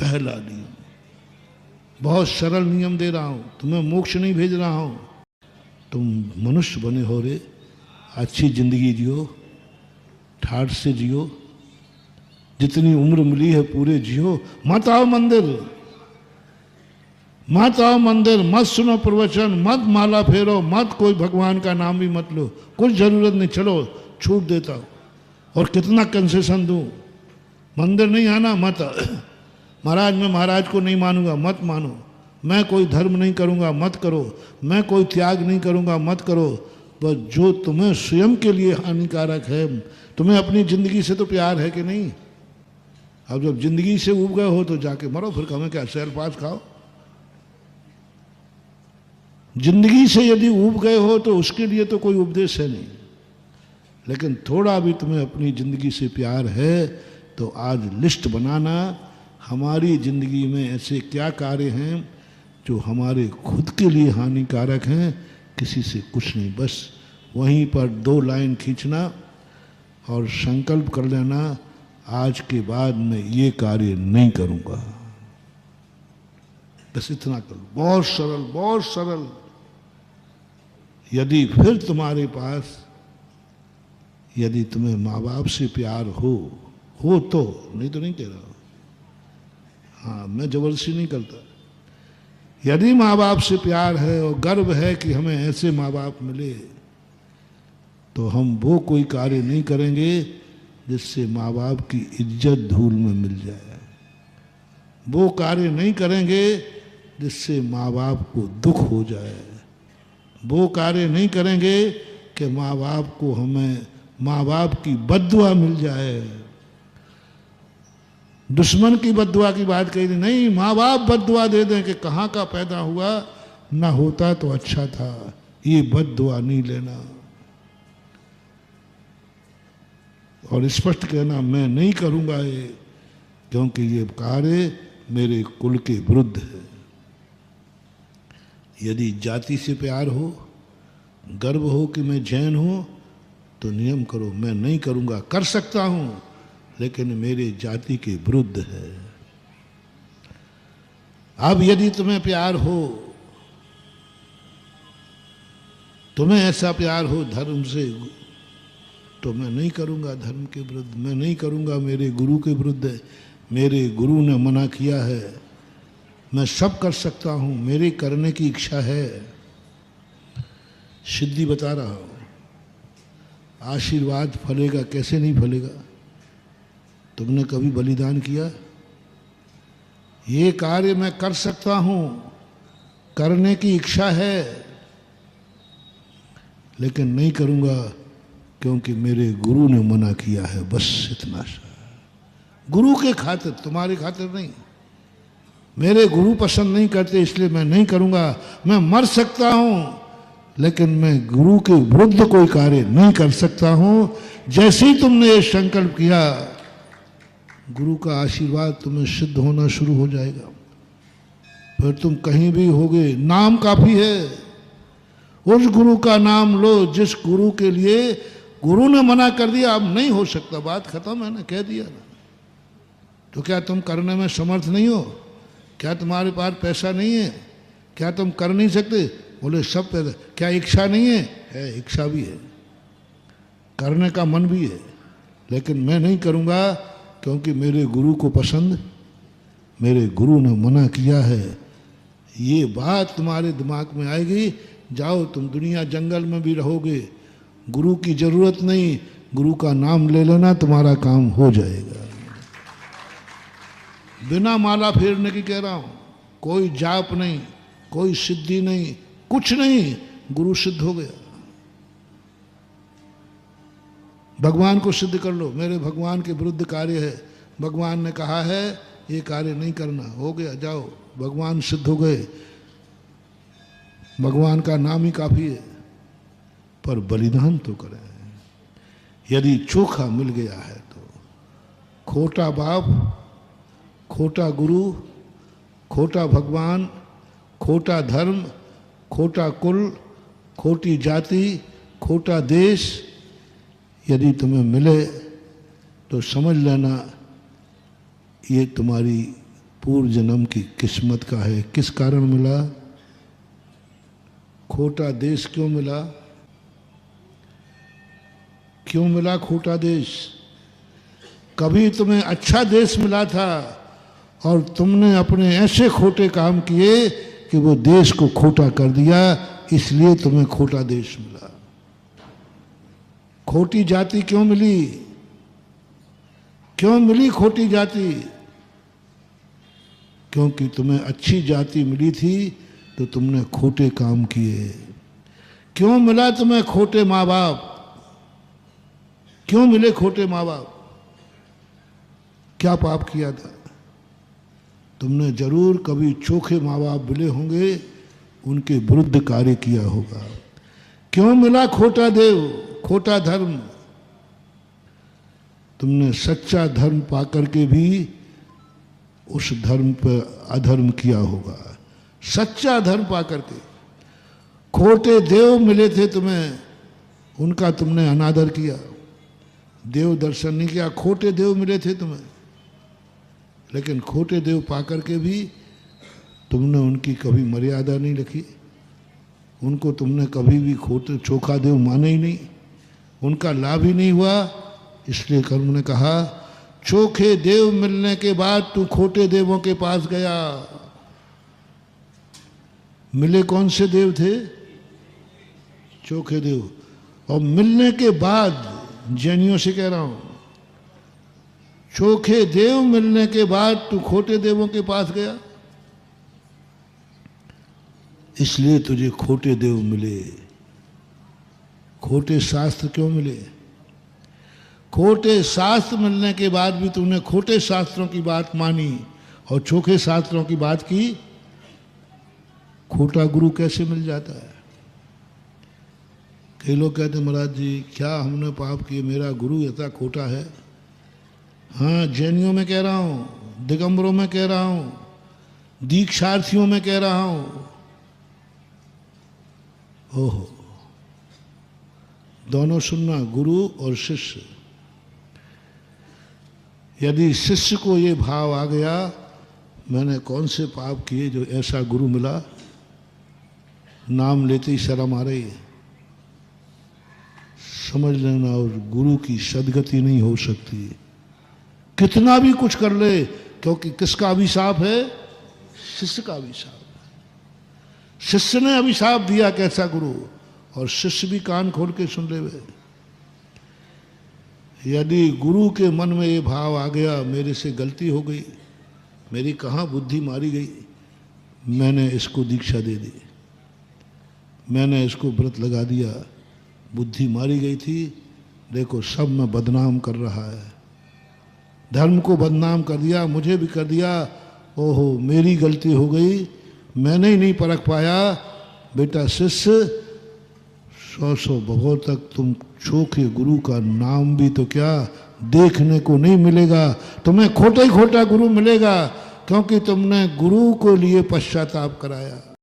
पहला नियम, बहुत सरल नियम दे रहा हूं, तुम्हें मोक्ष नहीं भेज रहा हूं। तुम मनुष्य बने हो रे, अच्छी जिंदगी जियो, ठाठ से जियो, जितनी उम्र मिली है पूरे जियो। मत आओ मंदिर, मत आओ मंदिर, मत सुनो प्रवचन, मत माला फेरो, मत कोई भगवान का नाम भी मत लो, कुछ जरूरत नहीं, चलो छूट देता हूं। और कितना कंसेशन दूं, मंदिर नहीं आना मत। महाराज मैं महाराज को नहीं मानूंगा, मत मानो। मैं कोई धर्म नहीं करूंगा, मत करो। मैं कोई त्याग नहीं करूंगा, मत करो। बस जो तुम्हें स्वयं के लिए हानिकारक है। तुम्हें अपनी जिंदगी से तो प्यार है कि नहीं? अब जब जिंदगी से उब गए हो तो जाके मरो, फिर हमें क्या सेल पास खाओ। जिंदगी से यदि उब गए हो तो उसके लिए तो कोई उपदेश है नहीं, लेकिन थोड़ा भी तुम्हें अपनी जिंदगी से प्यार है तो आज लिस्ट बनाना, हमारी जिंदगी में ऐसे क्या कार्य हैं जो हमारे खुद के लिए हानिकारक हैं, किसी से कुछ नहीं। बस वहीं पर 2 लाइन खींचना और संकल्प कर लेना, आज के बाद मैं ये कार्य नहीं करूंगा। बस इतना करो, बहुत सरल, बहुत सरल। यदि फिर तुम्हारे पास, यदि तुम्हें माँ बाप से प्यार हो तो, नहीं तो नहीं कह रहा हूं, हाँ मैं जबरदस्ती नहीं करता। यदि माँ बाप से प्यार है और गर्व है कि हमें ऐसे माँ बाप मिले, तो हम वो कोई कार्य नहीं करेंगे जिससे माँ बाप की इज्जत धूल में मिल जाए। वो कार्य नहीं करेंगे जिससे माँ बाप को दुख हो जाए। वो कार्य नहीं करेंगे कि माँ बाप को, हमें माँ बाप की बद्दुआ मिल जाए। दुश्मन की बद्दुआ की बात कही नहीं, माँ बाप बद्दुआ दे दें कि कहाँ का पैदा हुआ, ना होता तो अच्छा था, ये बद्दुआ नहीं लेना। और स्पष्ट कहना मैं नहीं करूँगा ये, क्योंकि ये कार्य मेरे कुल के विरुद्ध है। यदि जाति से प्यार हो, गर्व हो कि मैं जैन हूँ, तो नियम करो, मैं नहीं करूँगा। कर सकता हूँ लेकिन मेरे जाति के विरुद्ध है। अब यदि तुम्हें प्यार हो, तुम्हें ऐसा प्यार हो धर्म से, तो मैं नहीं करूँगा धर्म के विरुद्ध, मैं नहीं करूँगा मेरे गुरु के विरुद्ध है। मेरे गुरु ने मना किया है, मैं सब कर सकता हूँ, मेरी करने की इच्छा है। सिद्धि बता रहा हूँ, आशीर्वाद फलेगा, कैसे नहीं फलेगा? तुमने कभी बलिदान किया? ये कार्य मैं कर सकता हूँ, करने की इच्छा है, लेकिन नहीं करूँगा क्योंकि मेरे गुरु ने मना किया है। बस इतना सा, गुरु के खातिर, तुम्हारे खातिर नहीं। मेरे गुरु पसंद नहीं करते इसलिए मैं नहीं करूँगा। मैं मर सकता हूँ लेकिन मैं गुरु के विरुद्ध कोई कार्य नहीं कर सकता हूँ। जैसे ही तुमने ये संकल्प किया, गुरु का आशीर्वाद तुम्हें सिद्ध होना शुरू हो जाएगा। फिर तुम कहीं भी होगे, नाम काफी है। उस गुरु का नाम लो जिस गुरु के लिए गुरु ने मना कर दिया, अब नहीं हो सकता, बात खत्म है ना, कह दिया ना। तो क्या तुम करने में समर्थ नहीं हो? क्या तुम्हारे पास पैसा नहीं है? क्या तुम कर नहीं सकते? बोले सब पैदा। क्या इच्छा नहीं है? है, इच्छा भी है, करने का मन भी है, लेकिन मैं नहीं करूँगा क्योंकि मेरे गुरु को पसंद, मेरे गुरु ने मना किया है। ये बात तुम्हारे दिमाग में आएगी, जाओ तुम दुनिया जंगल में भी रहोगे, गुरु की जरूरत नहीं, गुरु का नाम ले लेना, तुम्हारा काम हो जाएगा। बिना माला फेरने की कह रहा हूं, कोई जाप नहीं, कोई सिद्धि नहीं, कुछ नहीं, गुरु सिद्ध हो गया। भगवान को सिद्ध कर लो, मेरे भगवान के विरुद्ध कार्य है, भगवान ने कहा है ये कार्य नहीं करना, हो गया, जाओ, भगवान सिद्ध हो गए। भगवान का नाम ही काफी है, पर बलिदान तो करें। यदि चोखा मिल गया है तो खोटा बाप, खोटा गुरु, खोटा भगवान, खोटा धर्म, खोटा कुल, खोटी जाति, खोटा देश यदि तुम्हें मिले तो समझ लेना ये तुम्हारी पूर्व जन्म की किस्मत का है। किस कारण मिला? खोटा देश क्यों मिला? क्यों मिला खोटा देश? कभी तुम्हें अच्छा देश मिला था और तुमने अपने ऐसे खोटे काम किए कि वो देश को खोटा कर दिया, इसलिए तुम्हें खोटा देश मिला। खोटी जाति क्यों मिली? क्यों मिली खोटी जाति? क्योंकि तुम्हें अच्छी जाति मिली थी तो तुमने खोटे काम किए। क्यों मिला तुम्हें खोटे माँ बाप? क्यों मिले खोटे माँ बाप? क्या पाप किया था? तुमने जरूर कभी चोखे माँ बाप मिले होंगे, उनके विरुद्ध कार्य किया होगा। क्यों मिला खोटा देव, खोटा धर्म? तुमने सच्चा धर्म पाकर के भी उस धर्म पर अधर्म किया होगा। सच्चा धर्म पाकर के खोटे देव मिले थे तुम्हें, उनका तुमने अनादर किया, देव दर्शन नहीं किया। खोटे देव मिले थे तुम्हें, लेकिन खोटे देव पाकर के भी तुमने उनकी कभी मर्यादा नहीं रखी। उनको तुमने कभी भी खोटे चोखा देव माने ही नहीं, उनका लाभ ही नहीं हुआ। इसलिए कर्म ने कहा, चोखे देव मिलने के बाद तू खोटे देवों के पास गया। मिले कौन से देव थे? चोखे देव। और मिलने के बाद जैनियों से कह रहा हूं, चोखे देव मिलने के बाद तू खोटे देवों के पास गया, इसलिए तुझे खोटे देव मिले। खोटे शास्त्र क्यों मिले? खोटे शास्त्र मिलने के बाद भी तूने खोटे शास्त्रों की बात मानी और चोखे शास्त्रों की बात की। खोटा गुरु कैसे मिल जाता है? कई लोग कहते महाराज जी क्या हमने पाप किए, मेरा गुरु इतना खोटा है। हाँ, जैनियों में कह रहा हूँ, दिगंबरों में कह रहा हूँ, दीक्षार्थियों में कह रहा हूँ। ओहो, दोनों सुनना, गुरु और शिष्य। यदि शिष्य को ये भाव आ गया, मैंने कौन से पाप किए जो ऐसा गुरु मिला, नाम लेते ही शर्म आ रही है, समझ लेना। और गुरु की सदगति नहीं हो सकती, कितना भी कुछ कर ले, क्योंकि किसका अभिशाप है? शिष्य का अभिशाप। शिष्य ने अभिशाप दिया कैसा गुरु, और शिष्य भी कान खोल के सुन ले। यदि गुरु के मन में ये भाव आ गया, मेरे से गलती हो गई, मेरी कहाँ बुद्धि मारी गई, मैंने इसको दीक्षा दे दी, मैंने इसको व्रत लगा दिया, बुद्धि मारी गई थी, देखो सब में बदनाम कर रहा है, धर्म को बदनाम कर दिया, मुझे भी कर दिया। ओहो, मेरी गलती हो गई, मैंने ही नहीं परख पाया। बेटा शिष्य, 100 भवों तक तुम चोखे गुरु का नाम भी तो क्या देखने को नहीं मिलेगा, तुम्हें खोटा ही खोटा गुरु मिलेगा, क्योंकि तुमने गुरु को लिए पश्चाताप कराया।